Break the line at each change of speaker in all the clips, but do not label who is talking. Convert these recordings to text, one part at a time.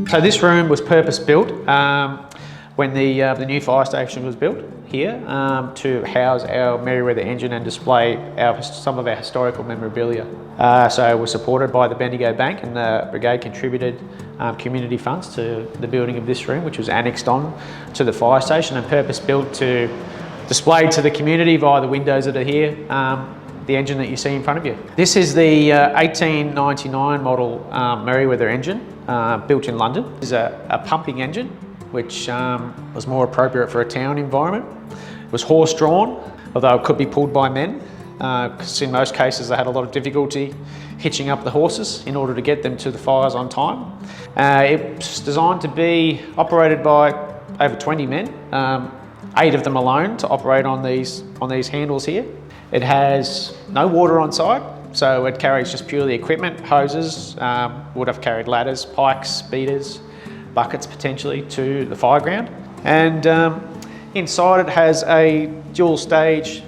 So this room was purpose built when the new fire station was built here to house our Merryweather engine and display some of our historical memorabilia. So we're supported by the Bendigo Bank, and the brigade contributed community funds to the building of this room, which was annexed on to the fire station and purpose built to display to the community via the windows that are here the engine that you see in front of you. This is the 1899 model Merryweather engine built in London. It's a pumping engine which was more appropriate for a town environment. It was horse-drawn, although it could be pulled by men, because in most cases they had a lot of difficulty hitching up the horses in order to get them to the fires on time. It's designed to be operated by over 20 men, 8 of them alone to operate on these handles here. It has no water on site, so it carries just purely equipment, hoses, would have carried ladders, pikes, beaters, buckets potentially to the fire ground. And inside it has a dual stage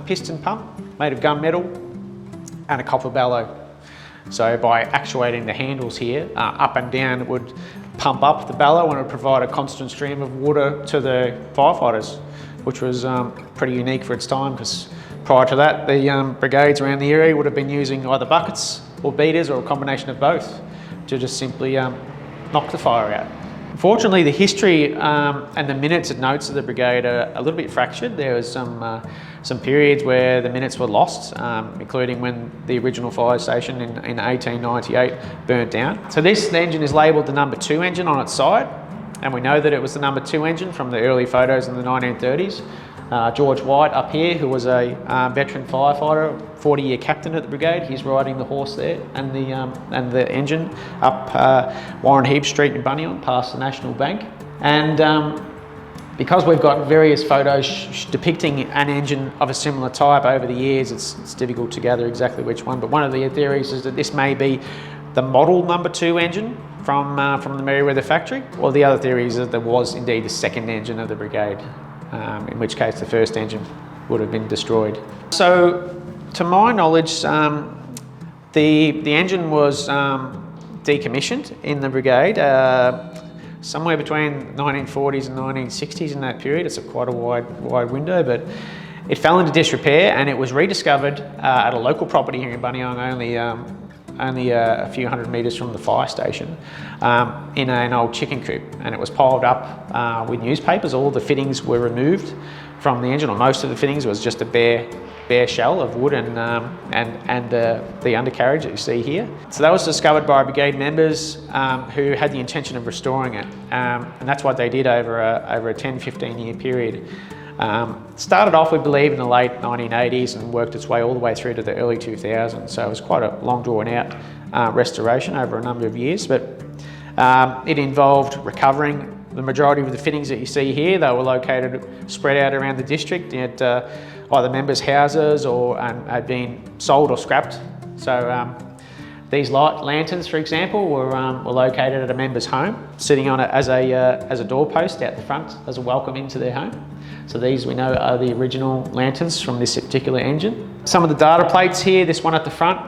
piston pump made of gunmetal and a copper bellow. So by actuating the handles here up and down, it would pump up the bellow and it would provide a constant stream of water to the firefighters, which was pretty unique for its time, because prior to that the brigades around the area would have been using either buckets or beaters or a combination of both to just simply knock the fire out. Unfortunately, the history and the minutes and notes of the brigade are a little bit fractured. There was some periods where the minutes were lost, including when the original fire station in 1898 burnt down. So the engine is labelled the number 2 engine on its side, and we know that it was the number 2 engine from the early photos in the 1930s. George White up here, who was a veteran firefighter, 40-year captain at the brigade, he's riding the horse there, and the engine up Warren Heap Street in Buninyong past the National Bank. And because we've got various photos depicting an engine of a similar type over the years, it's difficult to gather exactly which one, but one of the theories is that this may be the model number 2 engine from the Merryweather factory, or the other theory is that there was indeed the second engine of the brigade, in which case the first engine would have been destroyed. So, to my knowledge, the engine was decommissioned in the brigade somewhere between 1940s and 1960s in that period. It's quite a wide window, but it fell into disrepair and it was rediscovered at a local property here in Buninyong, only a few hundred metres from the fire station, in an old chicken coop, and it was piled up with newspapers. All the fittings were removed from the engine, or most of the fittings. It was just a bare shell of wood and the undercarriage that you see here. So that was discovered by brigade members who had the intention of restoring it, and that's what they did over a 10-15 year period. Started off, we believe, in the late 1980s and worked its way all the way through to the early 2000s. So it was quite a long drawn out restoration over a number of years, but it involved recovering the majority of the fittings that you see here. They were located spread out around the district at either members' houses or had been sold or scrapped. So these lanterns, for example, were located at a member's home, sitting on it as a doorpost out the front as a welcome into their home. So these, we know, are the original lanterns from this particular engine. Some of the data plates here, this one at the front,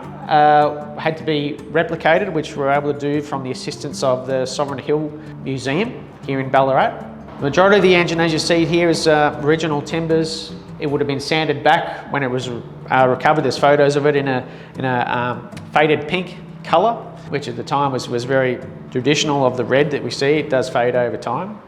had to be replicated, which we were able to do from the assistance of the Sovereign Hill Museum here in Ballarat. The majority of the engine, as you see here, is original timbers. It would have been sanded back when it was recovered. There's photos of it in a faded pink colour, which at the time was very traditional of the red that we see. It does fade over time.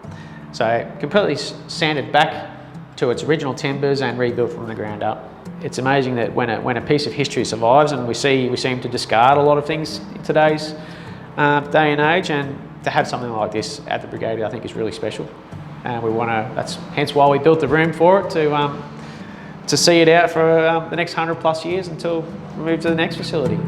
So completely sanded back to its original timbers and rebuilt from the ground up. It's amazing that when a piece of history survives, and we seem to discard a lot of things in today's day and age, and to have something like this at the brigade, I think, is really special. And we want to. That's hence why we built the room for it, to see it out for the next 100+ years until we move to the next facility.